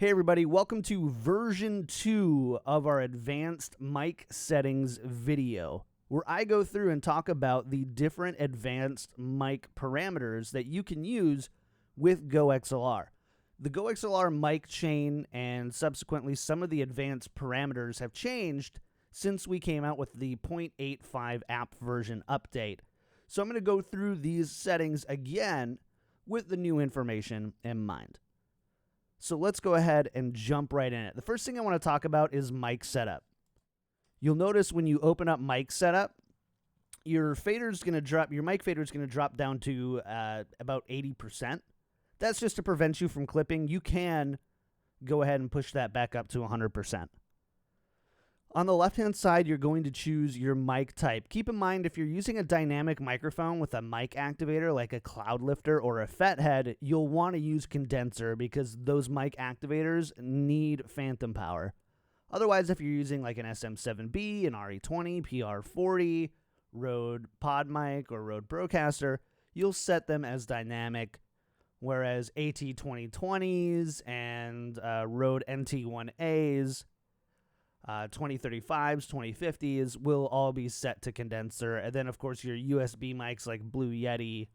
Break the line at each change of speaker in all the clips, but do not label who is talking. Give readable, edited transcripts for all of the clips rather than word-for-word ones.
Hey everybody, welcome to version 2 of our advanced mic settings video, where I go through and talk about the different advanced mic parameters that you can use with GoXLR. The GoXLR mic chain and subsequently some of the advanced parameters have changed since we came out with the 0.85 app version update. So I'm going to go through these settings again with the new information in mind. So let's go ahead and jump right in it. The first thing I want to talk about is mic setup. You'll notice when you open up mic setup, your mic fader is going to drop down to about 80%. That's just to prevent you from clipping. You can go ahead and push that back up to 100%. On the left-hand side, you're going to choose your mic type. Keep in mind, if you're using a dynamic microphone with a mic activator like a cloud lifter or a FET, you'll want to use condenser because those mic activators need phantom power. Otherwise, if you're using like an SM7B, an RE20, PR40, Rode PodMic, or Rode Procaster, you'll set them as dynamic, whereas AT2020s and Rode NT1As, 2035s, 2050s will all be set to condenser. And then, of course, your USB mics like Blue Yeti,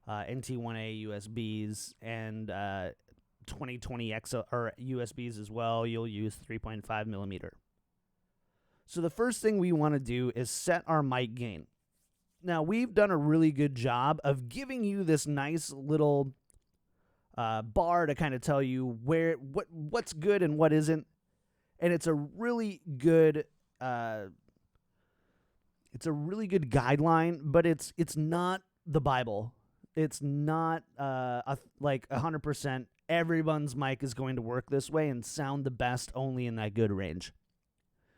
NT1A USBs, and 2020 or USBs as well, you'll use 3.5 millimeter. So the first thing we want to do is set our mic gain. Now, we've done a really good job of giving you this nice little bar to kind of tell you what's good and what isn't. And it's a really good guideline, but it's not the Bible. It's not like 100% everyone's mic is going to work this way and sound the best only in that good range.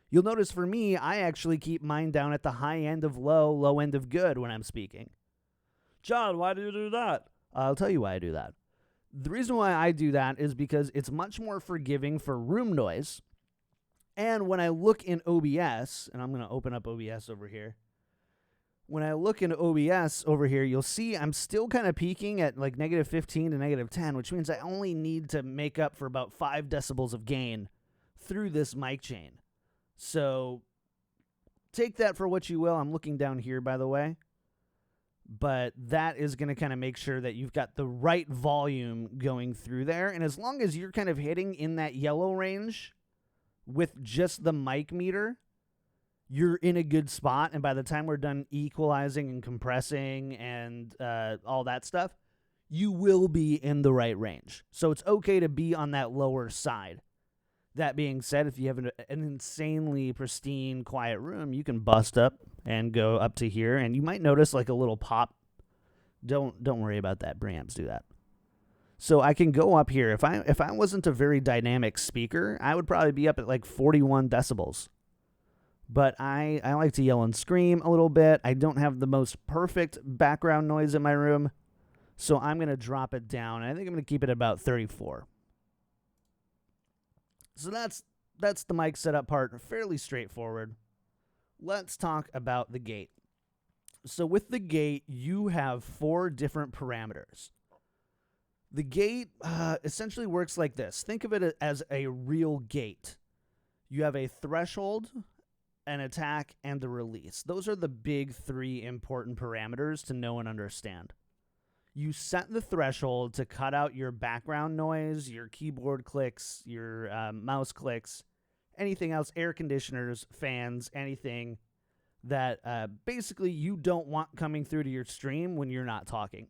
You'll notice for me, I actually keep mine down at the high end of low end of good when I'm speaking. John, why do you do that? I'll tell you why I do that. The reason why I do that is because it's much more forgiving for room noise. And when I look in OBS, and I'm going to open up OBS over here. When I look in OBS over here, you'll see I'm still kind of peaking at like negative 15 to negative 10, which means I only need to make up for about 5 decibels of gain through this mic chain. So take that for what you will. I'm looking down here, by the way. But that is going to kind of make sure that you've got the right volume going through there. And as long as you're kind of hitting in that yellow range with just the mic meter, you're in a good spot. And by the time we're done equalizing and compressing and all that stuff, you will be in the right range. So it's okay to be on that lower side. That being said, if you have an insanely pristine, quiet room, you can bust up and go up to here, and you might notice like a little pop. Don't worry about that. Preamps do that. So I can go up here. If I wasn't a very dynamic speaker, I would probably be up at like 41 decibels. But I like to yell and scream a little bit. I don't have the most perfect background noise in my room, so I'm going to drop it down. I think I'm going to keep it at about 34. So that's the mic setup part, fairly straightforward. Let's talk about the gate. So with the gate, you have 4 different parameters. The gate essentially works like this. Think of it as a real gate. You have a threshold, an attack, and a release. Those are the big 3 important parameters to know and understand. You set the threshold to cut out your background noise, your keyboard clicks, your mouse clicks, anything else, air conditioners, fans, anything that basically you don't want coming through to your stream when you're not talking.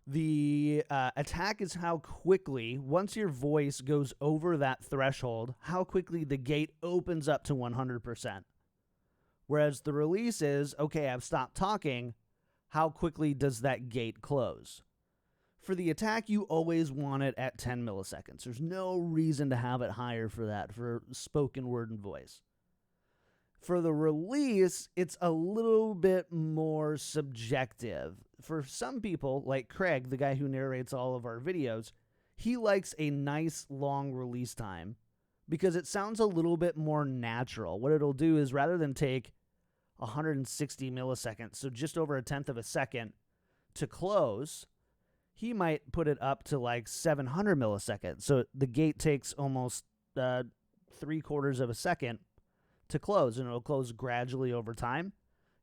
The attack is how quickly, once your voice goes over that threshold, how quickly the gate opens up to 100%. Whereas the release is, okay, I've stopped talking, how quickly does that gate close? For the attack, you always want it at 10 milliseconds. There's no reason to have it higher for that, for spoken word and voice. For the release, it's a little bit more subjective. For some people, like Craig, the guy who narrates all of our videos, he likes a nice long release time because it sounds a little bit more natural. What it'll do is rather than take 160 milliseconds, so just over 1/10 of a second to close, he might put it up to like 700 milliseconds. So the gate takes almost 3/4 of a second to close, and it'll close gradually over time.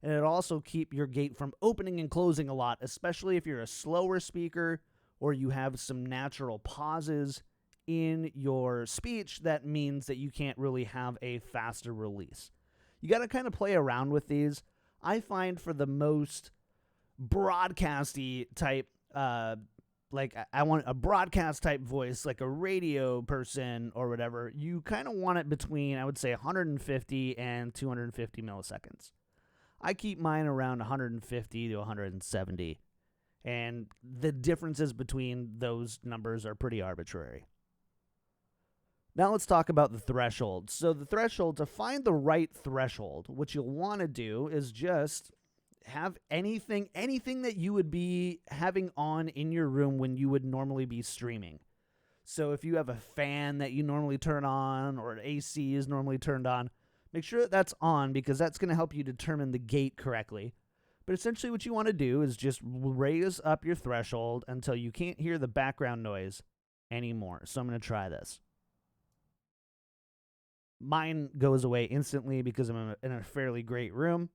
And it'll also keep your gate from opening and closing a lot, especially if you're a slower speaker or you have some natural pauses in your speech. That means that you can't really have a faster release. You got to kind of play around with these. I find for the most broadcasty type, like I want a broadcast type voice, like a radio person or whatever, you kind of want it between, I would say, 150 and 250 milliseconds. I keep mine around 150 to 170, and the differences between those numbers are pretty arbitrary. Now let's talk about the threshold. So the threshold, to find the right threshold, what you'll want to do is just have anything that you would be having on in your room when you would normally be streaming. So if you have a fan that you normally turn on, or an AC is normally turned on, make sure that that's on, because that's going to help you determine the gate correctly. But essentially what you want to do is just raise up your threshold until you can't hear the background noise anymore. So I'm going to try this. Mine goes away instantly because I'm in a fairly great room.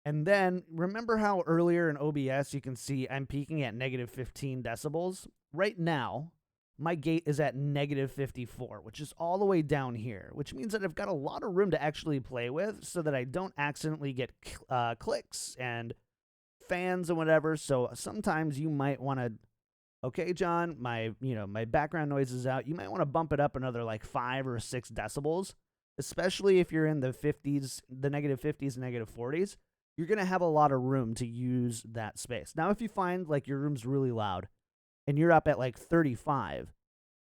And then remember how earlier in OBS you can see I'm peaking at negative 15 decibels? Right now, my gate is at negative 54, which is all the way down here, which means that I've got a lot of room to actually play with so that I don't accidentally get clicks and fans and whatever. So sometimes you might want to, okay, John, my background noise is out. You might want to bump it up another like 5 or 6 decibels, especially if you're in the 50s, the negative 50s, negative 40s. You're going to have a lot of room to use that space. Now, if you find like your room's really loud and you're up at like 35,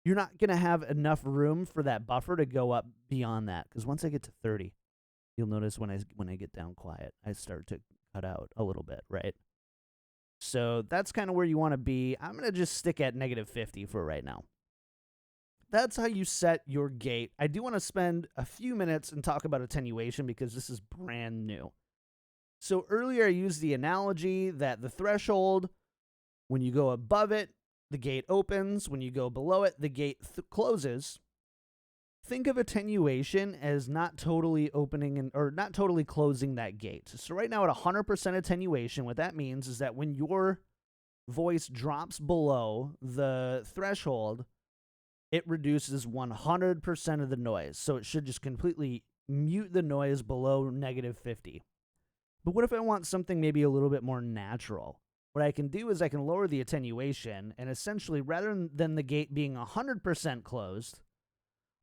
you're not going to have enough room for that buffer to go up beyond that. Because once I get to 30, you'll notice when I get down quiet, I start to cut out a little bit, right? So that's kind of where you want to be. I'm going to just stick at negative 50 for right now. That's how you set your gate. I do want to spend a few minutes and talk about attenuation because this is brand new. So earlier I used the analogy that the threshold, when you go above it, the gate opens. When you go below it, the gate closes. Think of attenuation as not totally opening or not totally closing that gate. So right now at 100% attenuation, what that means is that when your voice drops below the threshold, it reduces 100% of the noise. So it should just completely mute the noise below negative 50. But what if I want something maybe a little bit more natural? What I can do is I can lower the attenuation, and essentially, rather than the gate being 100% closed,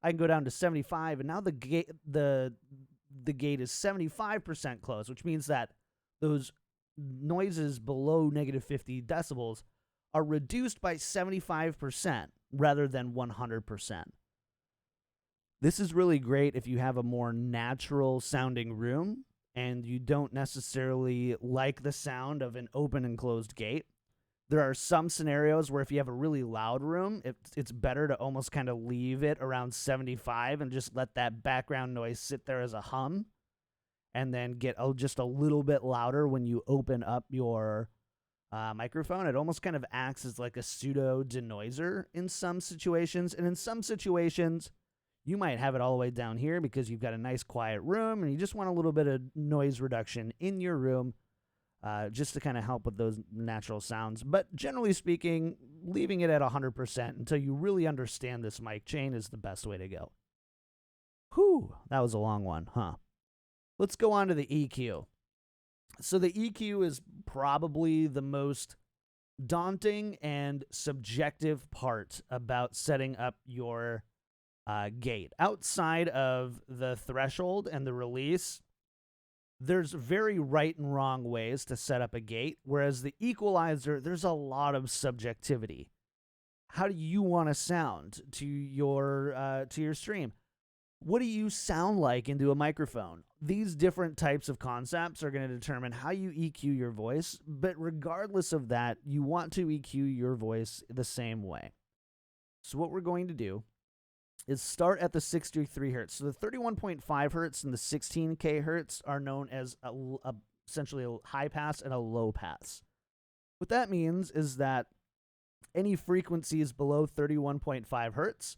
I can go down to 75, and now the gate is 75% closed, which means that those noises below negative 50 decibels are reduced by 75% rather than 100%. This is really great if you have a more natural sounding room and you don't necessarily like the sound of an open and closed gate. There are some scenarios where if you have a really loud room, it's better to almost kind of leave it around 75 and just let that background noise sit there as a hum, and then get just a little bit louder when you open up your microphone. It almost kind of acts as like a pseudo denoiser in some situations, and in some situations, you might have it all the way down here because you've got a nice quiet room and you just want a little bit of noise reduction in your room just to kind of help with those natural sounds. But generally speaking, leaving it at 100% until you really understand this mic chain is the best way to go. Whew, that was a long one, huh? Let's go on to the EQ. So the EQ is probably the most daunting and subjective part about setting up your gate. Outside of the threshold and the release, there's very right and wrong ways to set up a gate, whereas the equalizer, there's a lot of subjectivity. How do you want to sound to your stream? What do you sound like into a microphone? These different types of concepts are going to determine how you EQ your voice, but regardless of that, you want to EQ your voice the same way. So what we're going to do is start at the 63 hertz. So the 31.5 hertz and the 16K hertz are known as essentially a high pass and a low pass. What that means is that Any frequencies below 31.5 hertz,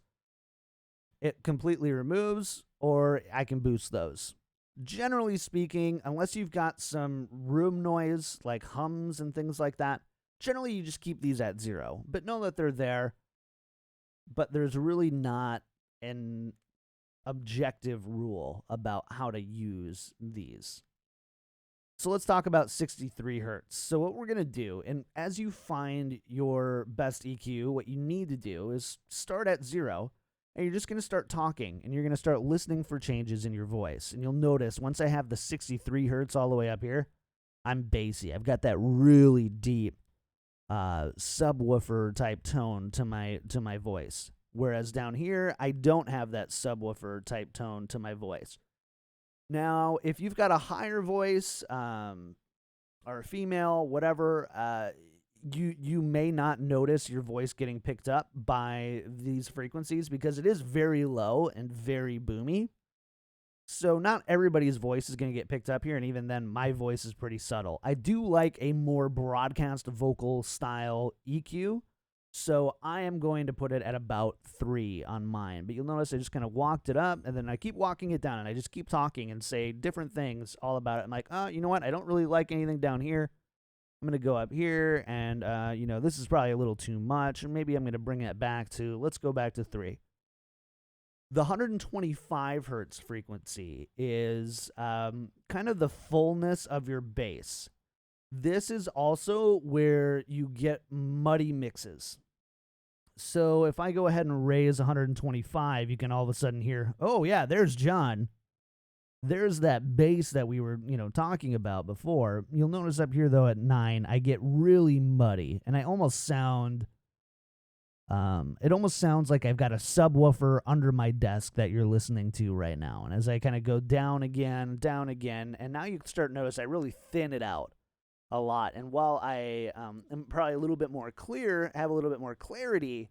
it completely removes, or I can boost those. Generally speaking, unless you've got some room noise like hums and things like that, generally you just keep these at 0. But know that they're there, but there's really not an objective rule about how to use these. So let's talk about 63 hertz. So what we're going to do, and as you find your best EQ, what you need to do is start at 0, and you're just going to start talking, and you're going to start listening for changes in your voice. And you'll notice once I have the 63 hertz all the way up here, I'm bassy. I've got that really deep subwoofer type tone to my voice. Whereas down here, I don't have that subwoofer type tone to my voice. Now, if you've got a higher voice, or a female, whatever, you may not notice your voice getting picked up by these frequencies because it is very low and very boomy. So not everybody's voice is going to get picked up here, and even then, my voice is pretty subtle. I do like a more broadcast vocal style EQ, so I am going to put it at about 3 on mine. But you'll notice I just kind of walked it up, and then I keep walking it down, and I just keep talking and say different things all about it. I'm like, oh, you know what? I don't really like anything down here. I'm going to go up here, and, this is probably a little too much, and maybe I'm going to bring it back to, let's go back to 3. The 125 hertz frequency is kind of the fullness of your bass. This is also where you get muddy mixes. So if I go ahead and raise 125, you can all of a sudden hear, oh yeah, there's John. There's that bass that we were, talking about before. You'll notice up here, though, at 9, I get really muddy, and I almost sound, it almost sounds like I've got a subwoofer under my desk that you're listening to right now. And as I kind of go down again, and now you can start to notice I really thin it out a lot. And while I am probably a little bit more clear, have a little bit more clarity,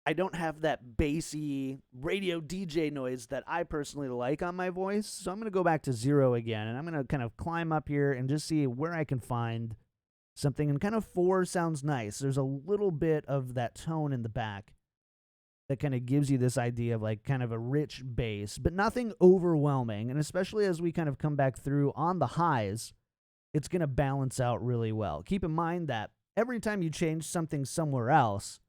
I don't have that bassy radio DJ noise that I personally like on my voice. So I'm going to go back to 0 again, and I'm going to kind of climb up here and just see where I can find something. And kind of 4 sounds nice. There's a little bit of that tone in the back that kind of gives you this idea of like kind of a rich bass, but nothing overwhelming. And especially as we kind of come back through on the highs, it's going to balance out really well. Keep in mind that every time you change something somewhere else,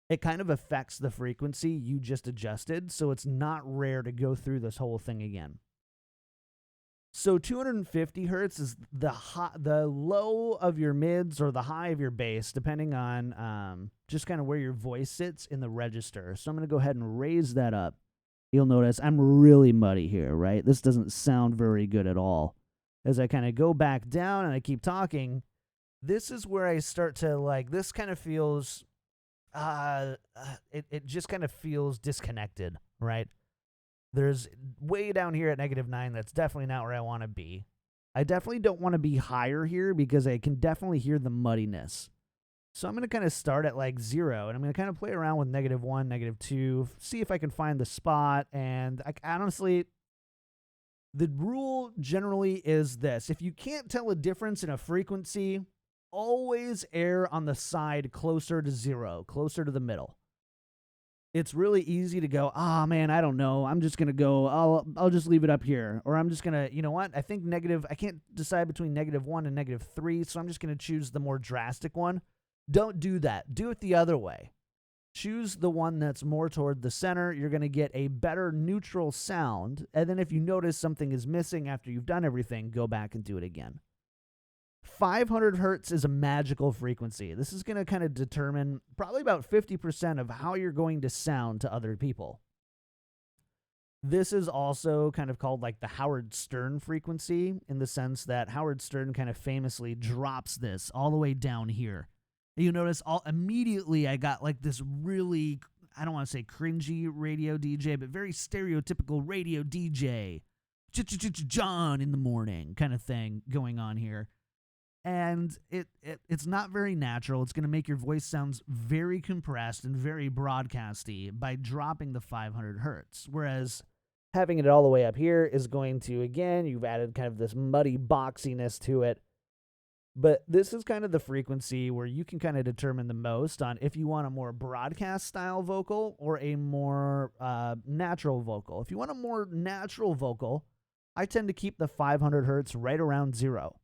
it kind of affects the frequency you just adjusted, so it's not rare to go through this whole thing again. So 250 hertz is the low of your mids or the high of your bass, depending on just kind of where your voice sits in the register. So I'm going to go ahead and raise that up. You'll notice I'm really muddy here, right? This doesn't sound very good at all. As I kind of go back down and I keep talking, this is where I start to like, this kind of feels, it just kind of feels disconnected, right? There's way down here at -9, that's definitely not where I want to be. I definitely don't want to be higher here because I can definitely hear the muddiness. So I'm going to kind of start at like 0, and I'm going to kind of play around with -1, -2, see if I can find the spot. And I honestly, the rule generally is this: if you can't tell a difference in a frequency, always err on the side closer to 0, closer to the middle. It's really easy to go, man, I don't know. I'm just going to go, I'll just leave it up here. Or I'm just going to, you know what? I think I can't decide between -1 and -3, so I'm just going to choose the more drastic one. Don't do that. Do it the other way. Choose the one that's more toward the center. You're going to get a better neutral sound. And then if you notice something is missing after you've done everything, go back and do it again. 500 hertz is a magical frequency. This is going to kind of determine probably about 50% of how you're going to sound to other people. This is also kind of called like the Howard Stern frequency, in the sense that Howard Stern kind of famously drops this all the way down here. You notice immediately I got like this really, I don't want to say cringy radio DJ, but very stereotypical radio DJ, John in the morning kind of thing going on here. And it's not very natural. It's going to make your voice sound very compressed and very broadcasty by dropping the 500 hertz. Whereas having it all the way up here is going to, again, you've added kind of this muddy boxiness to it. But this is kind of the frequency where you can kind of determine the most on if you want a more broadcast style vocal or a more natural vocal. If you want a more natural vocal, I tend to keep the 500 hertz right around 0.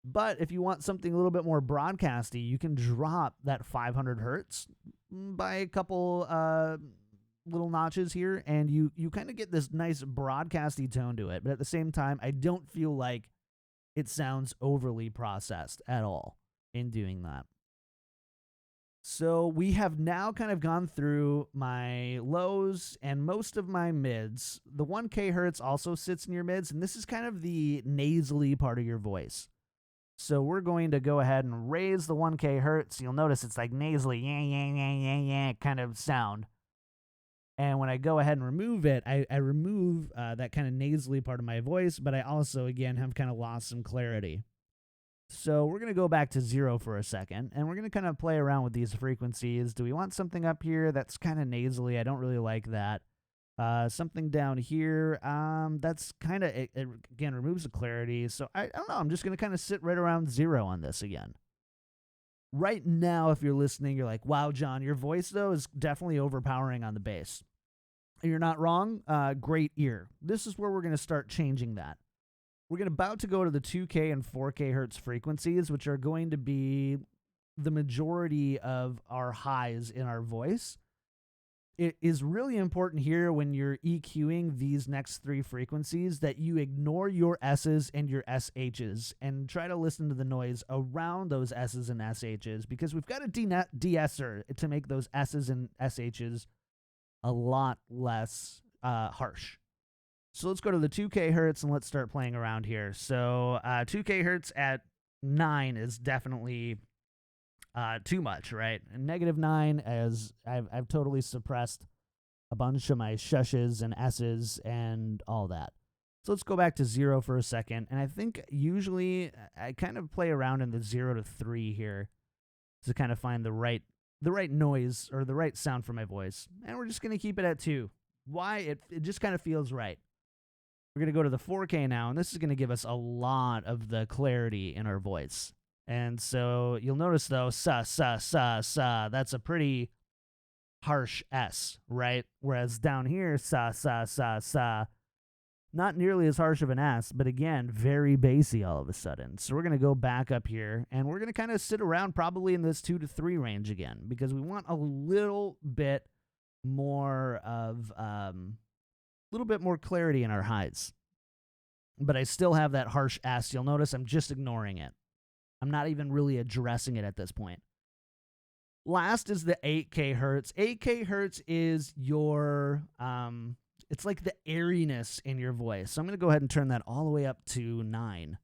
But if you want something a little bit more broadcasty, you can drop that 500 hertz by a couple little notches here, and you kind of get this nice broadcasty tone to it. But at the same time, I don't feel like it sounds overly processed at all in doing that. So we have now kind of gone through my lows and most of my mids. The 1K hertz also sits in your mids, and this is kind of the nasally part of your voice. So we're going to go ahead and raise the 1K hertz. You'll notice it's like nasally, yeah kind of sound. And when I go ahead and remove it, I remove that kind of nasally part of my voice, but I also, again, have kind of lost some clarity. So we're going to go back to 0 for a second, and we're going to kind of play around with these frequencies. Do we want something up here that's kind of nasally? I don't really like that. Something down here, that's kind of, it again, removes the clarity. So I don't know, I'm just going to kind of sit right around 0 on this again. Right now, if you're listening, you're like, wow, John, your voice, though, is definitely overpowering on the bass. You're not wrong. Great ear. This is where we're going to start changing that. We're about to go to the 2K and 4K hertz frequencies, which are going to be the majority of our highs in our voice. It is really important here when you're EQing these next 3 frequencies that you ignore your S's and your SH's and try to listen to the noise around those S's and SH's, because we've got a de-esser to make those S's and SH's a lot less harsh. So let's go to the 2K hertz and let's start playing around here. So 2K hertz at 9 is definitely too much, right? And -9, as I've totally suppressed a bunch of my shushes and S's and all that. So let's go back to 0 for a second. And I think usually I kind of play around in the 0 to 3 here to kind of find the right noise or the right sound for my voice. And we're just going to keep it at 2. Why? It just kind of feels right. We're going to go to the 4K now, and this is going to give us a lot of the clarity in our voice. And so you'll notice, though, sa, that's a pretty harsh S, right? Whereas down here, sa, not nearly as harsh of an S, but again, very bassy all of a sudden. So we're going to go back up here, and we're going to kind of sit around probably in this 2 to 3 range again, because we want a little bit more of, little bit more clarity in our highs. But I still have that harsh S. You'll notice I'm just ignoring it. I'm not even really addressing it at this point. Last is the 8K hertz. 8K hertz is your, it's like the airiness in your voice. So I'm going to go ahead and turn that all the way up to 9.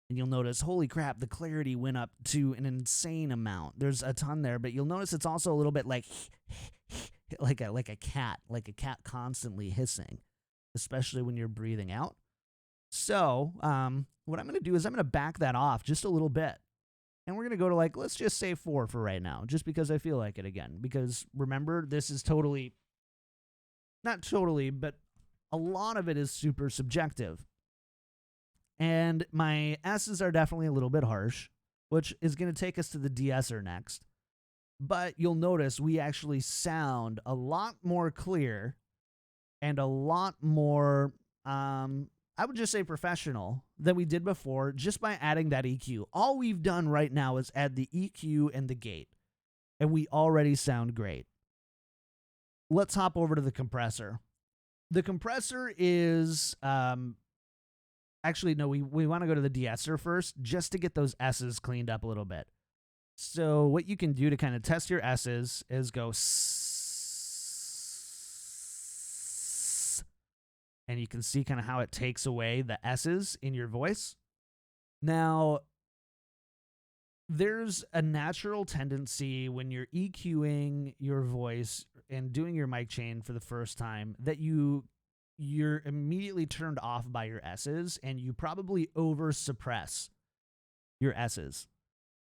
And you'll notice, holy crap, the clarity went up to an insane amount. There's a ton there, but you'll notice it's also a little bit like a cat constantly hissing, especially when you're breathing out. So what I'm going to do is I'm going to back that off just a little bit. And we're going to go to, like, let's just say 4 for right now, just because I feel like it again. Because remember, this is totally, not totally, but a lot of it is super subjective. And my S's are definitely a little bit harsh, which is going to take us to the de-esser next. But you'll notice we actually sound a lot more clear and a lot more, I would just say professional than we did before just by adding that EQ. All we've done right now is add the EQ and the gate, and we already sound great. Let's hop over to the compressor. The compressor is, actually, no, we want to go to the de-esser first just to get those S's cleaned up a little bit. So what you can do to kind of test your S's is go and you can see kind of how it takes away the S's in your voice. Now, there's a natural tendency when you're EQing your voice and doing your mic chain for the first time that you're immediately turned off by your S's and you probably over suppress your S's.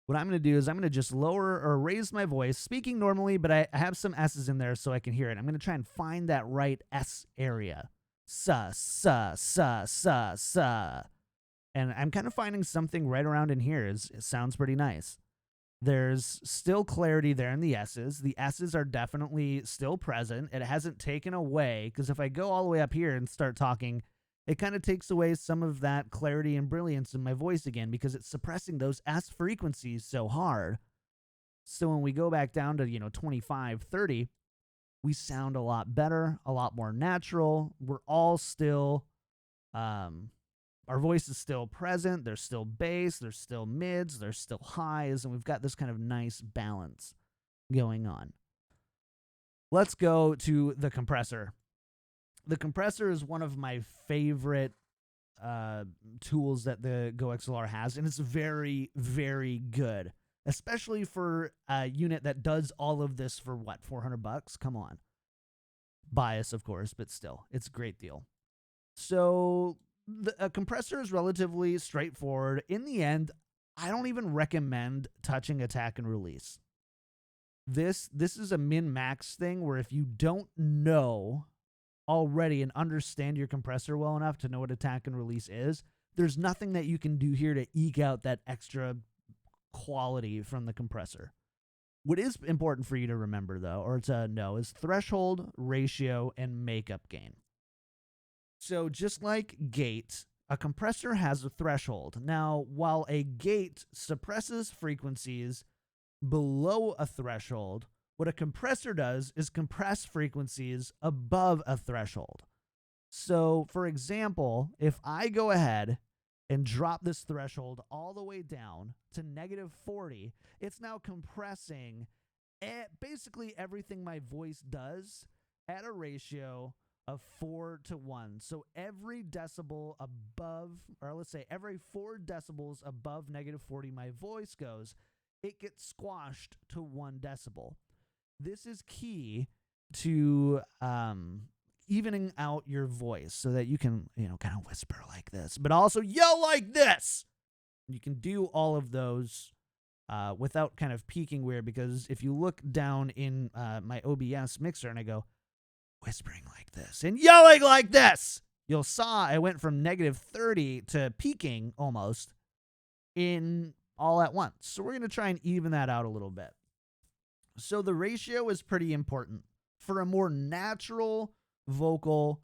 What I'm going to do is I'm going to just lower or raise my voice, speaking normally, but I have some S's in there so I can hear it. I'm going to try and find that right S area. Sa. And I'm kind of finding something right around in here. It sounds pretty nice. There's still clarity there in the S's. The S's are definitely still present. It hasn't taken away, because if I go all the way up here and start talking, it kind of takes away some of that clarity and brilliance in my voice again, because it's suppressing those S frequencies so hard. So when we go back down to, 25, 30, we sound a lot better, a lot more natural. We're all still, our voice is still present. There's still bass, there's still mids, there's still highs, and we've got this kind of nice balance going on. Let's go to the compressor. The compressor is one of my favorite tools that the GoXLR has, and it's very, very good, especially for a unit that does all of this for what, $400? Come on. Bias, of course, but still, it's a great deal. So a compressor is relatively straightforward. In the end, I don't even recommend touching attack and release. This is a min-max thing where if you don't know already and understand your compressor well enough to know what attack and release is, there's nothing that you can do here to eke out that extra quality from the compressor. What is important for you to remember, though, or to know, is threshold, ratio, and makeup gain. So just like gate, a compressor has a threshold. Now, while a gate suppresses frequencies below a threshold, what a compressor does is compress frequencies above a threshold. So, for example, if I go ahead and drop this threshold all the way down to -40, it's now compressing basically everything my voice does at a ratio of 4:1. So every decibel above, or let's say every 4 decibels above -40 my voice goes, it gets squashed to 1 decibel. This is key to evening out your voice so that you can, kind of whisper like this, but also yell like this. You can do all of those without kind of peaking weird, because if you look down in my OBS mixer and I go whispering like this and yelling like this, you'll saw I went from -30 to peaking almost in all at once. So we're going to try and even that out a little bit. So the ratio is pretty important. For a more natural vocal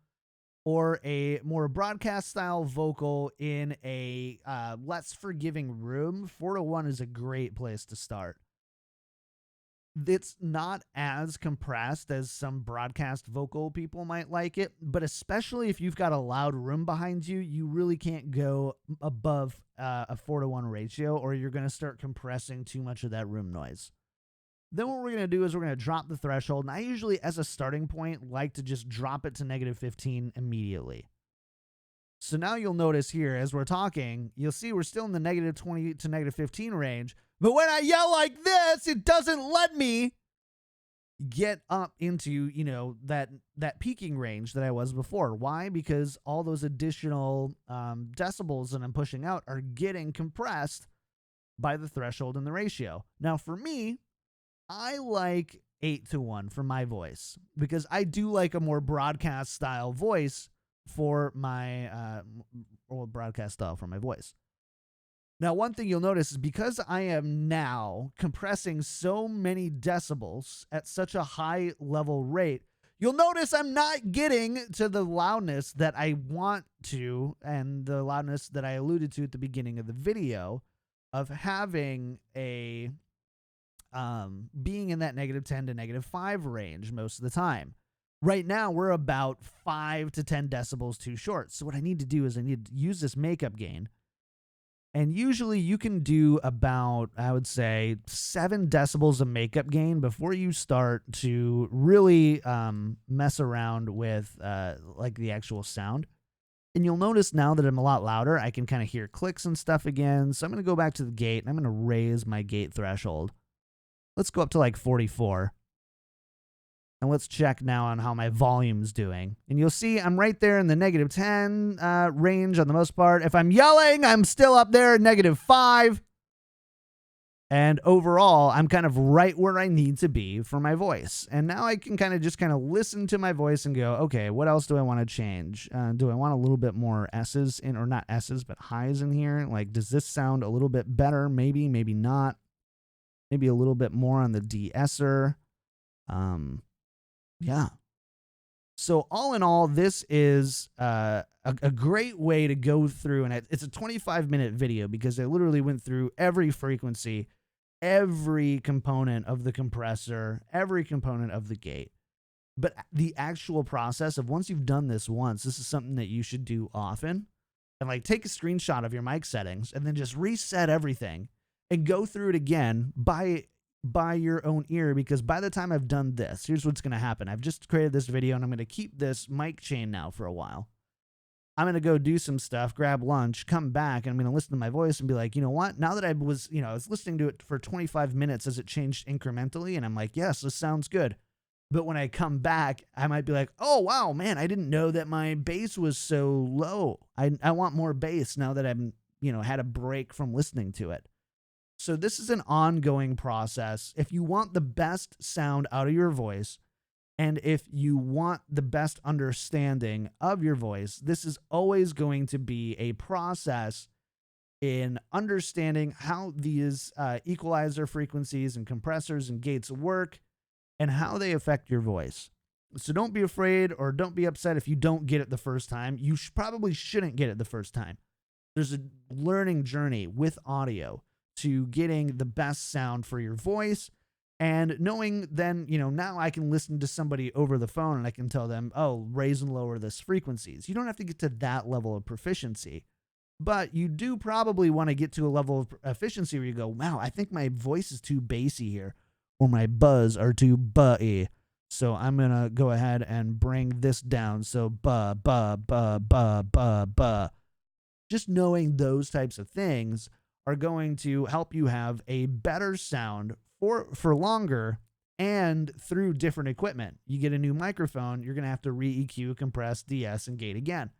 or a more broadcast style vocal in a less forgiving room, 4:1 is a great place to start. It's not as compressed as some broadcast vocal people might like it, but especially if you've got a loud room behind you, you really can't go above a 4:1 ratio, or you're going to start compressing too much of that room noise. Then what we're going to do is we're going to drop the threshold, and I usually, as a starting point, like to just drop it to -15 immediately. So now you'll notice here, as we're talking, you'll see we're still in the -20 to -15 range, but when I yell like this, it doesn't let me get up into, that peaking range that I was before. Why? Because all those additional decibels that I'm pushing out are getting compressed by the threshold and the ratio. Now, for me, I like 8:1 for my voice, because I do like a more broadcast style voice for my broadcast style for my voice. Now, one thing you'll notice is because I am now compressing so many decibels at such a high level rate, you'll notice I'm not getting to the loudness that I want to, and the loudness that I alluded to at the beginning of the video of having a being in that -10 to -5 range most of the time. Right now, we're about 5 to 10 decibels too short. So what I need to do is I need to use this makeup gain. And usually you can do about, I would say, 7 decibels of makeup gain before you start to really mess around with like the actual sound. And you'll notice now that I'm a lot louder, I can kind of hear clicks and stuff again. So I'm going to go back to the gate, and I'm going to raise my gate threshold. Let's go up to like 44. And let's check now on how my volume's doing. And you'll see I'm right there in the -10 range on the most part. If I'm yelling, I'm still up there at -5. And overall, I'm kind of right where I need to be for my voice. And now I can kind of listen to my voice and go, okay, what else do I want to change? Do I want a little bit more S's in, or not S's, but highs in here? Like, does this sound a little bit better? Maybe, maybe not. Maybe a little bit more on the de-esser. Yeah. So all in all, this is a great way to go through, and it's a 25-minute video because I literally went through every frequency, every component of the compressor, every component of the gate. But the actual process of, once you've done this once, this is something that you should do often. And like, take a screenshot of your mic settings and then just reset everything and go through it again by your own ear, because by the time I've done this, here's what's going to happen. I've just created this video and I'm going to keep this mic chain now for a while. I'm going to go do some stuff, grab lunch, come back, and I'm going to listen to my voice and be like, you know what? Now that I was listening to it for 25 minutes as it changed incrementally, and I'm like, yes, this sounds good. But when I come back, I might be like, oh, wow, man, I didn't know that my bass was so low. I want more bass now that I'm, had a break from listening to it. So this is an ongoing process. If you want the best sound out of your voice, and if you want the best understanding of your voice, this is always going to be a process in understanding how these equalizer frequencies and compressors and gates work and how they affect your voice. So don't be afraid, or don't be upset if you don't get it the first time. You probably shouldn't get it the first time. There's a learning journey with audio to getting the best sound for your voice, and knowing then, now I can listen to somebody over the phone and I can tell them, oh, raise and lower this frequencies. You don't have to get to that level of proficiency, but you do probably want to get to a level of efficiency where you go, wow, I think my voice is too bassy here, or my buzz are too butty. So I'm going to go ahead and bring this down. So ba, ba, ba, ba, ba, ba. Just knowing those types of things are going to help you have a better sound for longer and through different equipment. You get a new microphone, you're going to have to re-EQ, compress, DS, and gate again.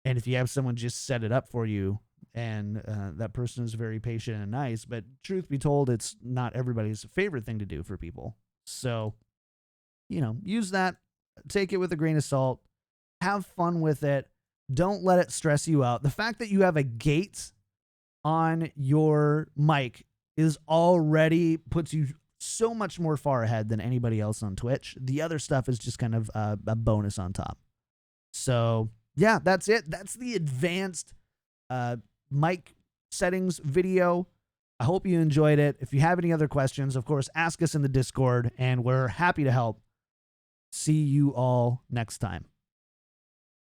And if you have someone just set it up for you, and that person is very patient and nice, but truth be told, it's not everybody's favorite thing to do for people. So, use that, take it with a grain of salt, have fun with it. Don't let it stress you out. The fact that you have a gate on your mic is already puts you so much more far ahead than anybody else on Twitch. The other stuff is just kind of a bonus on top. So yeah, that's it. That's the advanced mic settings video. I hope you enjoyed it. If you have any other questions, of course, ask us in the Discord, and we're happy to help. See you all next time.